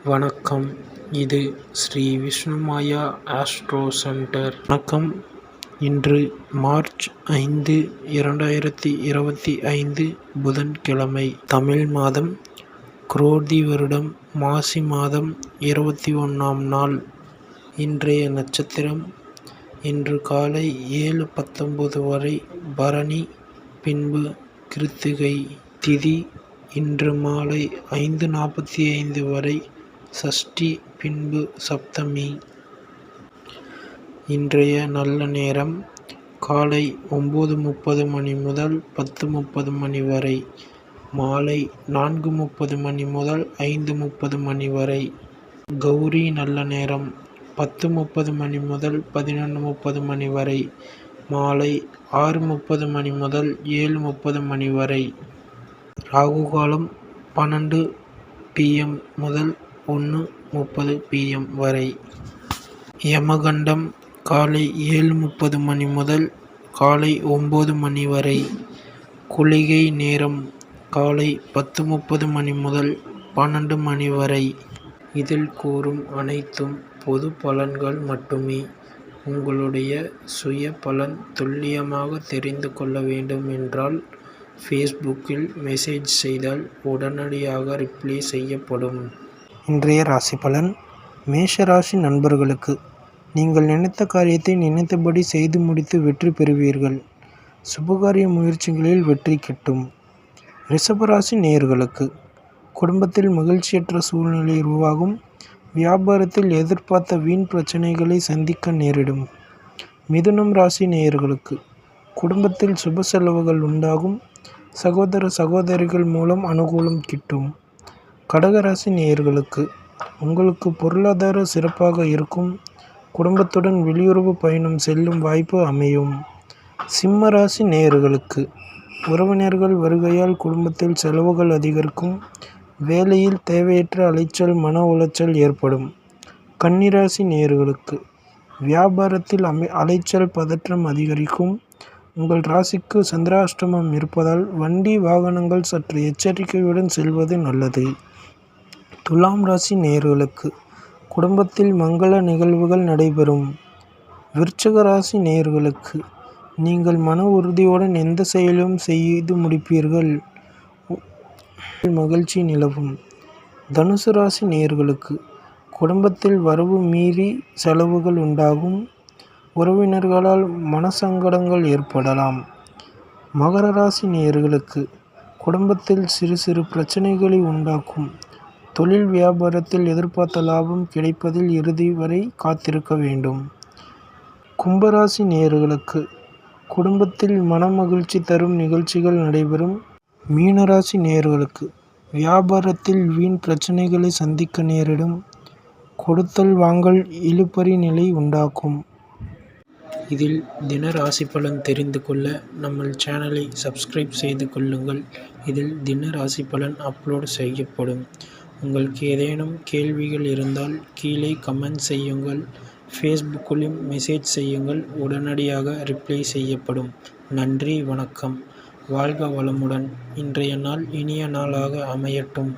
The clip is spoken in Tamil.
வணக்கம். இது ஸ்ரீ விஷ்ணுமாயா ஆஸ்ட்ரோ சென்டர். வணக்கம். இன்று மார்ச் 5, 2025 புதன்கிழமை. தமிழ் மாதம் குரோதி வருடம் மாசி மாதம் 21ஆம் நாள். இன்றைய நட்சத்திரம் இன்று காலை 7:19 வரை பரணி, பின்பு கிருத்திகை. திதி இன்று மாலை 5:45 வரை சஷ்டி, பின்பு சப்தமி. இன்றைய நல்ல நேரம் காலை 9:30 மணி முதல் 10:30 மணி வரை, மாலை 4:30 மணி முதல் 5:30 மணி வரை. கௌரி நல்ல நேரம் 10:30 மணி முதல் 11:30 மணி வரை, மாலை 6:30 மணி முதல் 7:30 மணி வரை. ராகு காலம் 12 PM முதல் 1:30 PM வரை. யமகண்டம் காலை 7:30 மணி முதல் காலை 9 மணி வரை. குளிகை நேரம் காலை 10:30 மணி முதல் 12 மணி வரை. இதில் கூறும் அனைத்தும் பொது பலன்கள் மட்டுமே. உங்களுடைய சுய பலன் துல்லியமாக தெரிந்து கொள்ள வேண்டும் என்றால் ஃபேஸ்புக்கில் மெசேஜ் செய்தால் உடனடியாக ரிப்ளை செய்யப்படும். இன்றைய ராசி பலன். மேஷ ராசி நண்பர்களுக்கு நீங்கள் நினைத்த காரியத்தை நினைத்தபடி செய்து முடித்து வெற்றி பெறுவீர்கள். சுபகாரிய முயற்சிகளில் வெற்றி கிட்டும். ரிஷபராசி நேயர்களுக்கு குடும்பத்தில் மகிழ்ச்சியற்ற சூழ்நிலை உருவாகும். வியாபாரத்தில் எதிர்பார்த்த வீண் பிரச்சனைகளை சந்திக்க நேரிடும். மிதுனம் ராசி நேயர்களுக்கு குடும்பத்தில் சுப செலவுகள் உண்டாகும். சகோதர சகோதரிகள் மூலம் அனுகூலம் கிட்டும். கடகராசி நேயர்களுக்கு உங்களுக்கு பொருளாதார சிறப்பாக இருக்கும். குடும்பத்துடன் வெளியுறவு பயணம் செல்லும் வாய்ப்பு அமையும். சிம்ம ராசி நேயர்களுக்கு உறவினர்கள் வருகையால் குடும்பத்தில் செலவுகள் அதிகரிக்கும். வேலையில் தேவையற்ற அலைச்சல், மன உளைச்சல் ஏற்படும். கன்னிராசி நேயர்களுக்கு வியாபாரத்தில் அலைச்சல், பதற்றம் அதிகரிக்கும். உங்கள் ராசிக்கு சந்திராஷ்டமம் இருப்பதால் வண்டி வாகனங்கள் சற்று எச்சரிக்கையுடன் செல்வது நல்லது. துலாம் ராசி நேயர்களுக்கு குடும்பத்தில் மங்கள நிகழ்வுகள் நடைபெறும். விருச்சிக ராசி நேயர்களுக்கு நீங்கள் மன உறுதியுடன் எந்த செயலும் செய்து முடிப்பீர்கள். மகிழ்ச்சி நிலவும். தனுசு ராசி நேயர்களுக்கு குடும்பத்தில் வரவு மீறி செலவுகள் உண்டாகும். உறவினர்களால் மனசங்கடங்கள் ஏற்படலாம். மகர ராசி நேயர்களுக்கு குடும்பத்தில் சிறு சிறு பிரச்சனைகளை உண்டாக்கும். தொழில் வியாபாரத்தில் எதிர்பார்த்த லாபம் கிடைப்பதில் இறுதி வரை காத்திருக்க வேண்டும். கும்பராசி நேயர்களுக்கு குடும்பத்தில் மனமகிழ்ச்சி தரும் நிகழ்ச்சிகள் நடைபெறும். மீனராசி நேயர்களுக்கு வியாபாரத்தில் வீண் பிரச்சனைகளை சந்திக்க நேரிடும். கொடுத்தல் வாங்கல் இழுபறி நிலை உண்டாக்கும். இதில் தின ராசி பலன் தெரிந்து கொள்ள நம்ம சேனலை சப்ஸ்கிரைப் செய்து கொள்ளுங்கள். இதில் தின ராசி பலன் அப்லோட் செய்யப்படும். உங்களுக்கு ஏதேனும் கேள்விகள் இருந்தால் கீழே கமெண்ட் செய்யுங்கள். ஃபேஸ்புக்கிலும் மெசேஜ் செய்யுங்கள். உடனடியாக ரிப்ளை செய்யப்படும். நன்றி, வணக்கம். வாழ்க வளமுடன். இன்றைய நாள் இனிய நாளாக அமையட்டும்.